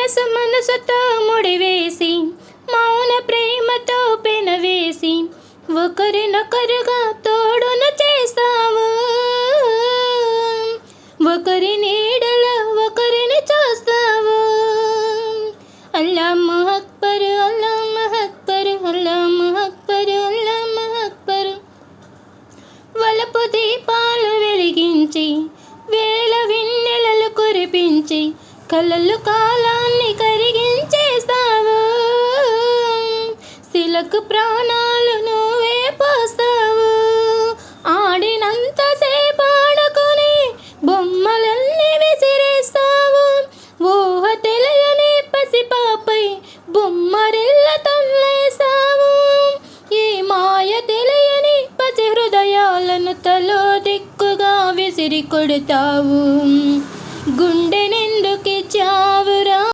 మనసుతో ముడివేసి మౌన ప్రేమతో పెనవేసి ఒకరినొకరుగా తోడును చేస్తావు. ఒకరి నీడలో ఒకరిని చూస్తావు. అల్లాహ్ అక్బర్ అల్లాహ్ అక్బర్ అల్లాహ్ అక్బర్ అల్లాహ్ అక్బర్. వలపు దీపాలు వెలిగించి వేల వెన్నెలలు కురిపించి కలలు కాలాన్ని కరిగించేస్తావు. శిలకు ప్రాణాలు నువ్వే పోస్తావు. ఆడినంతసేపు ఆడుకుని బొమ్మలన్నీ విసిరేస్తావు. ఊహ తెలియని పసిపాపై బొమ్మరిల్ల తన్నేస్తావు. ఈ మాయ తెలియని పసి హృదయాలను తలో దిక్కుగా విసిరి కొడతావు. గుండె